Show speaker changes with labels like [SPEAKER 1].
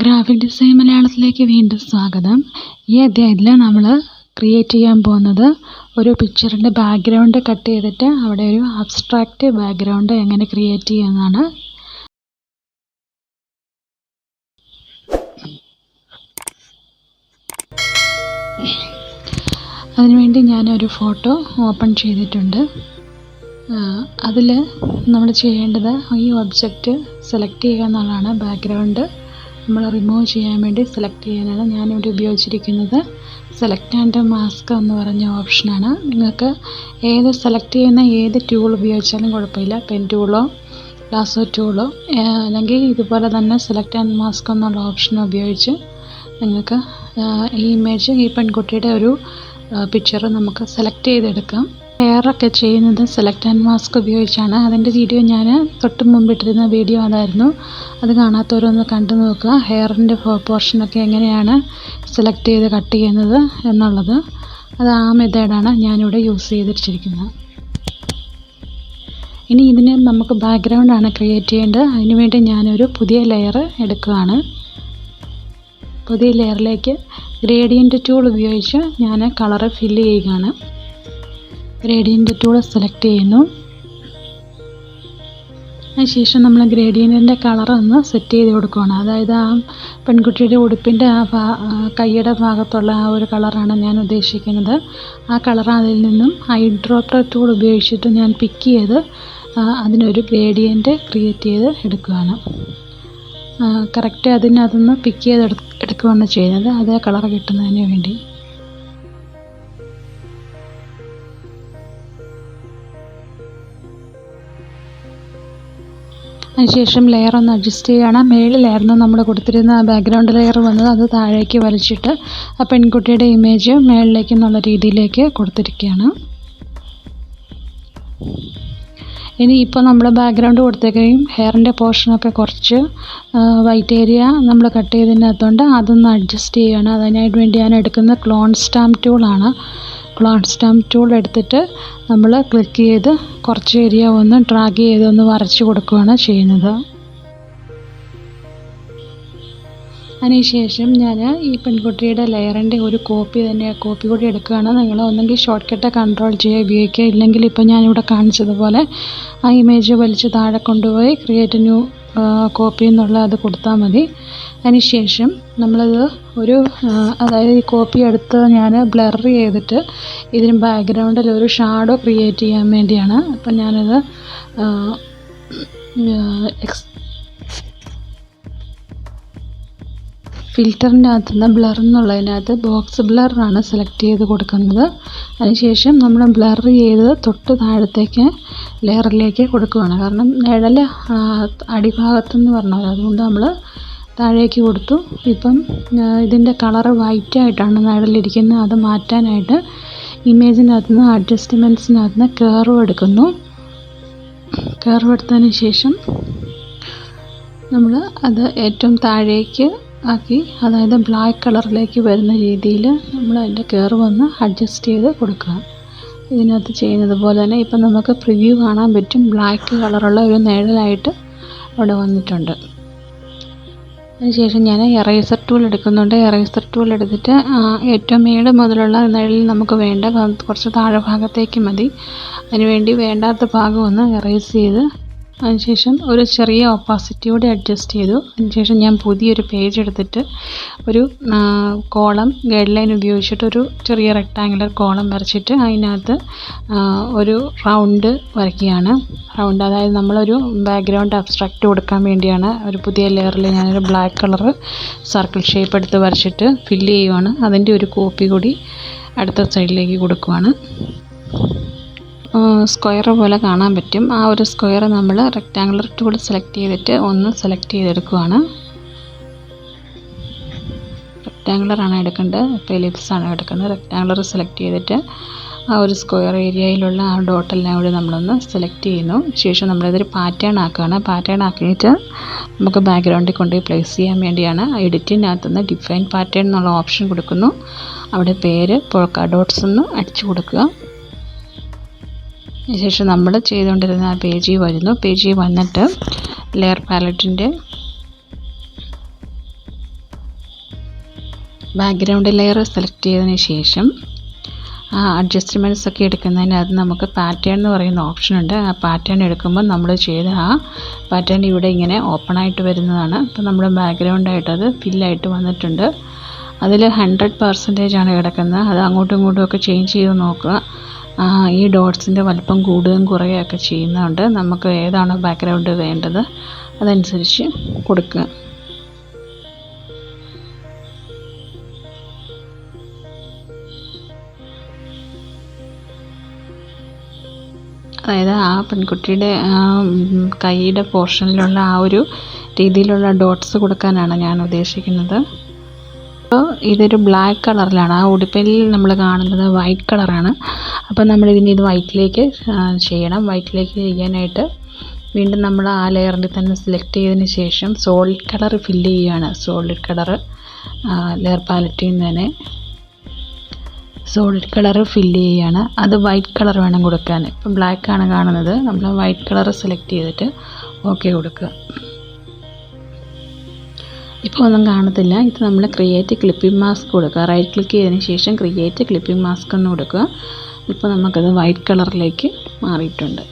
[SPEAKER 1] Graphic design മലയാളത്തിലേക്ക് വീണ്ടും സ്വാഗതം. ഈ അധ്യായത്തിൽ നമ്മൾ ക്രിയേറ്റ് ചെയ്യാൻ പോകുന്നത് ഒരു പിക്ചറിൻ്റെ ബാക്ക്ഗ്രൗണ്ട് കട്ട് ചെയ്തിട്ട് അവിടെ ഒരു അബ്സ്ട്രാക്റ്റ് ബാക്ക്ഗ്രൗണ്ട് എങ്ങനെ ക്രിയേറ്റ് ചെയ്യാമെന്നാണ്. അതിനുവേണ്ടി ഞാനൊരു ഫോട്ടോ ഓപ്പൺ ചെയ്തിട്ടുണ്ട്. അതിൽ നമ്മൾ ചെയ്യേണ്ടത് ഈ ഒബ്ജക്റ്റ് സെലക്ട് ചെയ്യുക എന്നുള്ളതാണ്. ബാക്ക്ഗ്രൗണ്ട് നമ്മൾ റിമൂവ് ചെയ്യാൻ വേണ്ടി സെലക്ട് ചെയ്യാനാണ് ഞാനിവിടെ ഉപയോഗിച്ചിരിക്കുന്നത്. സെലക്ട് ആൻഡ് മാസ്ക് എന്ന് പറഞ്ഞ ഓപ്ഷനാണ്. നിങ്ങൾക്ക് സെലക്ട് ചെയ്യുന്ന ഏത് ടൂൾ ഉപയോഗിച്ചാലും കുഴപ്പമില്ല. പെൻ ടൂളോ ലാസോ ടൂളോ അല്ലെങ്കിൽ ഇതുപോലെ തന്നെ സെലക്ട് ആൻഡ് മാസ്ക് എന്നുള്ള ഓപ്ഷൻ ഉപയോഗിച്ച് നിങ്ങൾക്ക് ഈ ഇമേജ്, ഈ പെൺകുട്ടിയുടെ ഒരു പിക്ചർ നമുക്ക് സെലക്ട് ചെയ്തെടുക്കാം. ഹെയറൊക്കെ ചെയ്യുന്നത് സെലക്ട് ആൻഡ് മാസ്ക് ഉപയോഗിച്ചാണ്. അതിൻ്റെ വീഡിയോ ഞാൻ തൊട്ട് മുമ്പിട്ടിരുന്ന വീഡിയോ അതായിരുന്നു. അത് കാണാത്തവരൊന്ന് കണ്ടു നോക്കുക. ഹെയറിൻ്റെ പോർഷനൊക്കെ എങ്ങനെയാണ് സെലക്ട് ചെയ്ത് കട്ട് ചെയ്യുന്നത് എന്നുള്ളത്. അത് ആ മെത്തേഡാണ് ഞാനിവിടെ യൂസ് ചെയ്തിരിക്കുന്നത്. ഇനി ഇതിന് നമുക്ക് ബാക്ക്ഗ്രൗണ്ടാണ് ക്രിയേറ്റ് ചെയ്യേണ്ടത്. അതിനുവേണ്ടി ഞാനൊരു പുതിയ ലെയർ എടുക്കുകയാണ്. പുതിയ ലെയറിലേക്ക് ഗ്രേഡിയൻ്റ് ടൂൾ ഉപയോഗിച്ച് ഞാൻ കളറ് ഫില്ല് ചെയ്യുകയാണ്. ഗ്രേഡിയൻ്റ് ടൂൾ സെലക്ട് ചെയ്യുന്നു. അതിനുശേഷം നമ്മൾ ഗ്രേഡിയൻറ്റിൻ്റെ കളർ ഒന്ന് സെറ്റ് ചെയ്ത് കൊടുക്കുകയാണ്. അതായത് ആ പെൺകുട്ടിയുടെ ഉടുപ്പിൻ്റെ കൈയുടെ ഭാഗത്തുള്ള ആ ഒരു കളറാണ് ഞാൻ ഉദ്ദേശിക്കുന്നത്. ആ കളർ അതിൽ നിന്നും ഐഡ്രോപ്പർ ടൂൾ ഉപയോഗിച്ചിട്ട് ഞാൻ പിക്ക് ചെയ്ത് അതിനൊരു ഗ്രേഡിയൻറ്റ് ക്രിയേറ്റ് ചെയ്ത് എടുക്കുകയാണ്. കറക്റ്റ് അതിനകത്തുനിന്ന് പിക്ക് ചെയ്ത് എടുക്കുകയാണ് ചെയ്യുന്നത്, അതേ കളർ കിട്ടുന്നതിന് വേണ്ടി. അതിനുശേഷം ലെയർ ഒന്ന് അഡ്ജസ്റ്റ് ചെയ്യുകയാണ്. മേളിലായിരുന്നു നമ്മൾ കൊടുത്തിരുന്ന ബാക്ക്ഗ്രൗണ്ട് ലെയർ വന്നത്. അത് താഴേക്ക് വലിച്ചിട്ട് ആ പെൺകുട്ടിയുടെ ഇമേജ് മേളിലേക്ക് എന്നുള്ള രീതിയിലേക്ക് കൊടുത്തിരിക്കുകയാണ്. ഇനി ഇപ്പോൾ നമ്മൾ ബാക്ക്ഗ്രൗണ്ട് കൊടുത്തേക്കുകയും ഹെയറിൻ്റെ പോർഷനൊക്കെ കുറച്ച് വൈറ്റ് ഏരിയ നമ്മൾ കട്ട് ചെയ്തതിനകത്തുകൊണ്ട് അതൊന്ന് അഡ്ജസ്റ്റ് ചെയ്യുകയാണ്. അതിനായിട്ട് വേണ്ടി ഞാൻ എടുക്കുന്ന ക്ലോൺ സ്റ്റാമ്പ് ടൂളാണ്. ക്ലോൺ സ്റ്റാമ്പ് ടൂൾ എടുത്തിട്ട് നമ്മൾ ക്ലിക്ക് ചെയ്ത് കുറച്ച് ഏരിയ ഒന്ന് ഡ്രാഗ് ചെയ്തൊന്ന് വരച്ച് കൊടുക്കുകയാണ് ചെയ്യുന്നത്. അതിനുശേഷം ഞാൻ ഈ പെൺകുട്ടിയുടെ ലെയറിൻ്റെ ഒരു കോപ്പി കൂടി എടുക്കുകയാണ്. നിങ്ങൾ ഒന്നെങ്കിൽ ഷോർട്ട് കട്ട് കൺട്രോൾ ചെയ്യുക ഉപയോഗിക്കുക, ഇല്ലെങ്കിൽ ഇപ്പോൾ ഞാനിവിടെ കാണിച്ചതുപോലെ ആ ഇമേജ് വലിച്ച് താഴെ കൊണ്ടുപോയി ക്രിയേറ്റ് ന്യൂ കോപ്പി എന്നുള്ള അത് കൊടുത്താൽ മതി. അതിനുശേഷം നമ്മളത് അതായത് ഈ കോപ്പി എടുത്ത് ഞാൻ ബ്ലർ ചെയ്തിട്ട് ഇതിന് ബാക്ക്ഗ്രൗണ്ടിൽ ഒരു ഷാഡോ ക്രിയേറ്റ് ചെയ്യാൻ വേണ്ടിയാണ്. അപ്പം ഞാനത് ഫിൽറ്ററിൻ്റെ അകത്തുനിന്ന് ബ്ലർ എന്നുള്ളതിനകത്ത് ബോക്സ് ബ്ലറാണ് സെലക്ട് ചെയ്ത് കൊടുക്കുന്നത്. അതിനുശേഷം നമ്മൾ ബ്ലർ ചെയ്ത് തൊട്ട് താഴത്തേക്ക് ലെയറിലേക്ക് കൊടുക്കുകയാണ്. കാരണം നിഴൽ അടിഭാഗത്തെന്ന് പറഞ്ഞാൽ അതുകൊണ്ട് നമ്മൾ താഴേക്ക് കൊടുത്തു. ഇപ്പം ഇതിൻ്റെ കളറ് വൈറ്റായിട്ടാണ് നിഴലിരിക്കുന്നത്. അത് മാറ്റാനായിട്ട് ഇമേജിനകത്തുനിന്ന് അഡ്ജസ്റ്റ്മെൻറ്റ്സിനകത്തുനിന്ന് കർവ് എടുക്കുന്നു. കർവ് എടുത്തതിന് ശേഷം നമ്മൾ അത് ഏറ്റവും താഴേക്ക് ആക്കി, അതായത് ബ്ലാക്ക് കളറിലേക്ക് വരുന്ന രീതിയിൽ നമ്മൾ അതിൻ്റെ കർവ് ഒന്ന് അഡ്ജസ്റ്റ് ചെയ്ത് കൊടുക്കുക. ഇതിനകത്ത് ചെയ്യുന്നത് പോലെ തന്നെ ഇപ്പം നമുക്ക് പ്രിവ്യൂ കാണാൻ പറ്റും. ബ്ലാക്ക് കളറുള്ള ഒരു നിഴലായിട്ട് അവിടെ വന്നിട്ടുണ്ട്. അതിനുശേഷം ഞാൻ എറേസർ ടൂൾ എടുക്കുന്നുണ്ട്. എറേസർ ടൂൾ എടുത്തിട്ട് ഏറ്റവും മേട് മുതലുള്ള നിഴലിൽ നമുക്ക് വേണ്ട കുറച്ച് താഴെ ഭാഗത്തേക്ക് മതി. അതിനുവേണ്ടി വേണ്ടാത്ത ഭാഗം ഒന്ന് എറേസ് ചെയ്ത് അതിനുശേഷം ഒരു ചെറിയ ഓപ്പാസിറ്റി കൂടി അഡ്ജസ്റ്റ് ചെയ്തു. അതിനുശേഷം ഞാൻ പുതിയൊരു പേജ് എടുത്തിട്ട് ഒരു കോളം ഗൈഡ് ലൈൻ ഉപയോഗിച്ചിട്ട് ഒരു ചെറിയ റെക്ടാങ്കുലർ കോളം വരച്ചിട്ട് അതിനകത്ത് ഒരു റൗണ്ട് വരയ്ക്കുകയാണ്. റൗണ്ട് അതായത് നമ്മളൊരു ബാക്ക്ഗ്രൗണ്ട് അബ്സ്ട്രാക്റ്റ് കൊടുക്കാൻ വേണ്ടിയാണ്. ഒരു പുതിയ ലെയറിൽ ഞാനൊരു ബ്ലാക്ക് കളറ് സർക്കിൾ ഷേപ്പ് എടുത്ത് വരച്ചിട്ട് ഫില്ല് ചെയ്യുവാണ്. അതിൻ്റെ ഒരു കോപ്പി കൂടി അടുത്ത സൈഡിലേക്ക് കൊടുക്കുവാണ്. സ്ക്വയർ പോലെ കാണാൻ പറ്റും. ആ ഒരു സ്ക്വയർ നമ്മൾ റെക്റ്റാങ്കുലർ ടൂൾ സെലക്ട് ചെയ്തിട്ട് ഒന്ന് സെലക്ട് ചെയ്തെടുക്കുവാണ്. റെക്റ്റാങ്കുലറാണ് എടുക്കേണ്ടത്, ഇപ്പോൾ എലിപ്സാണ് എടുക്കുന്നത്. റെക്റ്റാങ്കുലർ സെലക്ട് ചെയ്തിട്ട് ആ ഒരു സ്ക്വയർ ഏരിയയിലുള്ള ആ ഡോട്ടെല്ലാം കൂടി നമ്മളൊന്ന് സെലക്ട് ചെയ്യുന്നു. ശേഷം നമ്മളിതൊരു പാറ്റേൺ ആക്കുകയാണ്. പാറ്റേൺ ആക്കിയിട്ട് നമുക്ക് ബാക്ക്ഗ്രൗണ്ടിൽ കൊണ്ടുപോയി പ്ലേസ് ചെയ്യാൻ വേണ്ടിയാണ്. എഡിറ്റിനകത്തുനിന്ന് ഡിഫൈൻ പാറ്റേൺ എന്നുള്ള ഓപ്ഷൻ കൊടുക്കുന്നു. അവിടെ പേര് പോൾക്ക ഡോട്ട്സ് എന്ന് അടിച്ചു കൊടുക്കുക. അതിനുശേഷം നമ്മൾ ചെയ്തുകൊണ്ടിരുന്ന ആ പേജിൽ വരുന്നു. പേജിൽ വന്നിട്ട് ലെയർ പാലറ്റിൻ്റെ ബാക്ക്ഗ്രൗണ്ട് ലെയർ സെലക്ട് ചെയ്തതിന് ശേഷം അഡ്ജസ്റ്റ്മെൻറ്റ്സ് ഒക്കെ എടുക്കുന്നതിനകത്ത് നമുക്ക് പാറ്റേൺ എന്ന് പറയുന്ന ഓപ്ഷൻ ഉണ്ട്. ആ പാറ്റേൺ എടുക്കുമ്പോൾ നമ്മൾ ചെയ്ത ആ പാറ്റേൺ ഇവിടെ ഇങ്ങനെ ഓപ്പൺ ആയിട്ട് വരുന്നതാണ്. അപ്പോൾ നമ്മുടെ ബാക്ക്ഗ്രൗണ്ടായിട്ട് അത് ഫില്ലായിട്ട് വന്നിട്ടുണ്ട്. അതിൽ 100% ആണ് കിടക്കുന്നത്. അത് അങ്ങോട്ടും ഇങ്ങോട്ടും ഒക്കെ ചേഞ്ച് ചെയ്ത് നോക്കുക. ഈ ഡോട്ട്സിൻ്റെ വലിപ്പം കൂടുകയും കുറയുകയൊക്കെ ചെയ്യുന്നുണ്ട്. നമുക്ക് ഏതാണോ ബാക്ക്ഗ്രൗണ്ട് വേണ്ടത് അതനുസരിച്ച് കൊടുക്കുക. അതായത് ആ പെൺകുട്ടിയുടെ കൈയുടെ പോർഷനിലുള്ള ആ ഒരു രീതിയിലുള്ള ഡോട്ട്സ് കൊടുക്കാനാണ് ഞാൻ ഉദ്ദേശിക്കുന്നത്. അപ്പോൾ ഇതൊരു ബ്ലാക്ക് കളറിലാണ്. ആ ഉടുപ്പിൽ നമ്മൾ കാണുന്നത് വൈറ്റ് കളറാണ്. അപ്പോൾ നമ്മളിതിന് ഇത് വൈറ്റിലേക്ക് ചെയ്യണം. വൈറ്റിലേക്ക് ചെയ്യാനായിട്ട് വീണ്ടും നമ്മൾ ആ ലെയറിൽ തന്നെ സെലക്ട് ചെയ്തതിന് ശേഷം സോളിഡ് കളർ ഫില്ല് ചെയ്യുകയാണ്. സോളിഡ് കളർ ലെയർ പാലറ്റിൽ നിന്ന് തന്നെ സോളിഡ് കളർ ഫില്ല് ചെയ്യുകയാണ്. അത് വൈറ്റ് കളർ വേണം കൊടുക്കാൻ. ഇപ്പം ബ്ലാക്ക് ആണ് കാണുന്നത്. നമ്മൾ വൈറ്റ് കളർ സെലക്ട് ചെയ്തിട്ട് ഓക്കെ കൊടുക്കുക. ഇപ്പോൾ ഒന്നും കാണത്തില്ല. ഇത് നമ്മൾ ക്രിയേറ്റ് ക്ലിപ്പിംഗ് മാസ്ക് കൊടുക്കുക. റൈറ്റ് ക്ലിക്ക് ചെയ്തതിന് ശേഷം ക്രിയേറ്റ് ക്ലിപ്പിംഗ് മാസ്ക് എന്ന് കൊടുക്കുക. ഇപ്പോൾ നമുക്കത് വൈറ്റ് കളറിലേക്ക് മാറിയിട്ടുണ്ട്.